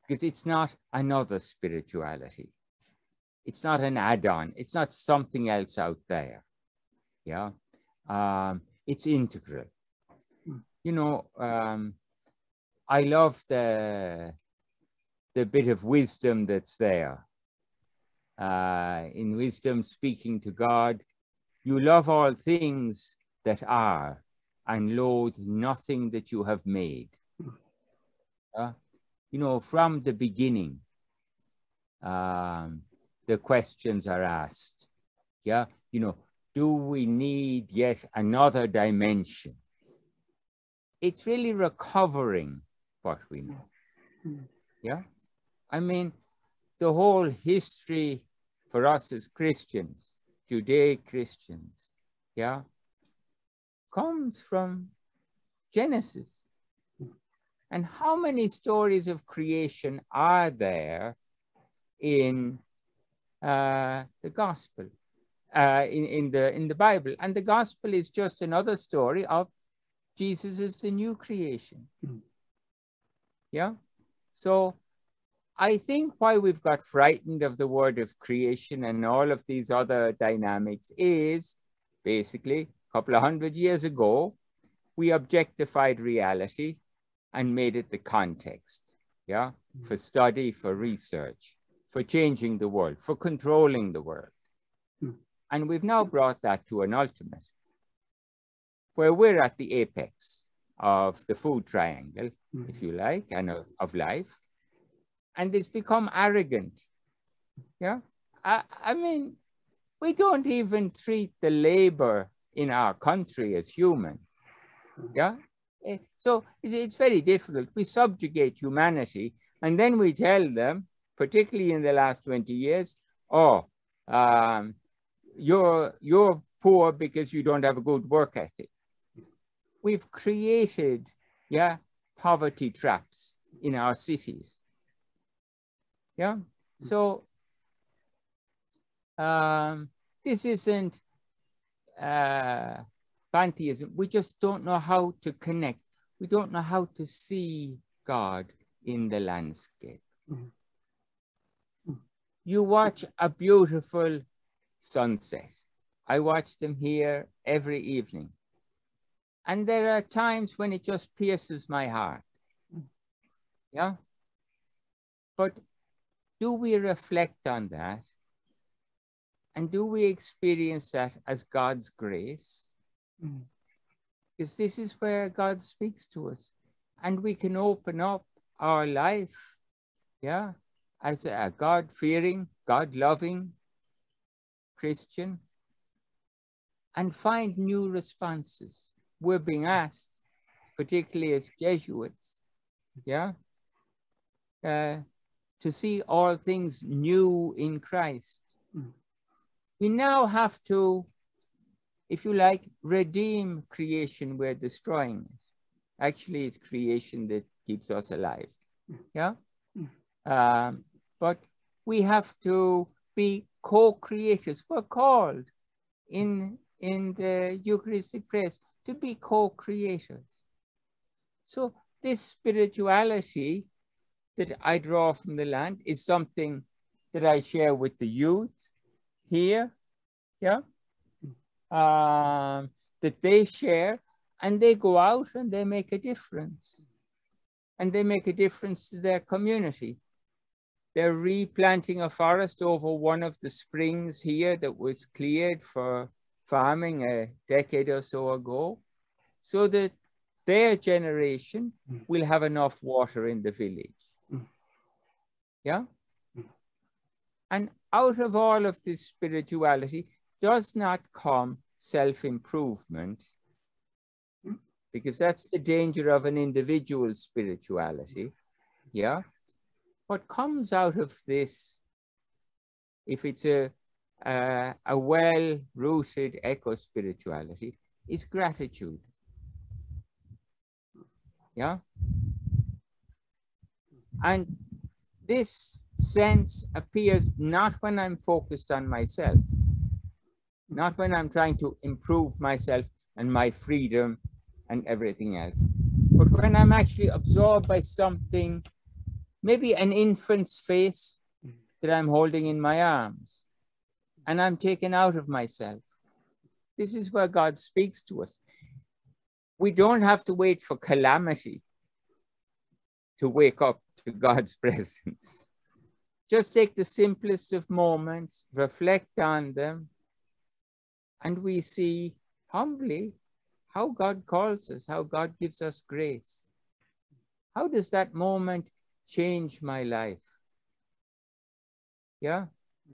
because it's not another spirituality. It's not an add-on. It's not something else out there. Yeah, it's integral. You know, I love the bit of wisdom that's there. In wisdom, speaking to God, you love all things that are, and loathe nothing that you have made. You know, from the beginning, the questions are asked. Yeah, you know, do we need yet another dimension? It's really recovering what we know. Yeah, I mean, the whole history for us as Christians, Judeo-Christians, yeah, comes from Genesis. And how many stories of creation are there in the gospel, in the Bible? And the gospel is just another story of Jesus is the new creation. Yeah. So I think why we've got frightened of the word of creation and all of these other dynamics is basically a couple of 100 years ago, we objectified reality and made it the context, yeah, for study, for research, for changing the world, for controlling the world. And we've now brought that to an ultimate, where we're at the apex of the food triangle, if you like, and of life. And it's become arrogant, yeah? I mean, we don't even treat the labor in our country as human, yeah? So it's very difficult. We subjugate humanity, and then we tell them, particularly in the last 20 years, oh, you're poor because you don't have a good work ethic. We've created, yeah, poverty traps in our cities. Yeah, so this isn't pantheism. We just don't know how to connect. We don't know how to see God in the landscape. You watch a beautiful sunset. I watch them here every evening. And there are times when it just pierces my heart. Yeah. But do we reflect on that? And do we experience that as God's grace? Because this is where God speaks to us. And we can open up our life, yeah, as a God-fearing, God-loving Christian, and find new responses. We're being asked, particularly as Jesuits, yeah, to see all things new in Christ. We now have to, if you like, redeem creation. We're destroying it. Actually, it's creation that keeps us alive. Yeah? But we have to be co-creators. We're called in the Eucharistic prayers to be co-creators. So this spirituality that I draw from the land is something that I share with the youth here, yeah, that they share, and they go out and they make a difference. And they make a difference to their community. They're replanting a forest over one of the springs here that was cleared for farming a decade or so ago, so that their generation will have enough water in the village. Yeah? And out of all of this spirituality does not come self-improvement, because that's the danger of an individual spirituality. Yeah? What comes out of this, if it's a well-rooted eco-spirituality, is gratitude. Yeah? And this sense appears not when I'm focused on myself, not when I'm trying to improve myself and my freedom and everything else, but when I'm actually absorbed by something maybe an infant's face that I'm holding in my arms, and I'm taken out of myself. This is where God speaks to us. We don't have to wait for calamity to wake up to God's presence. Just take the simplest of moments, reflect on them, and we see humbly how God calls us, how God gives us grace. How does that moment change my life? Yeah,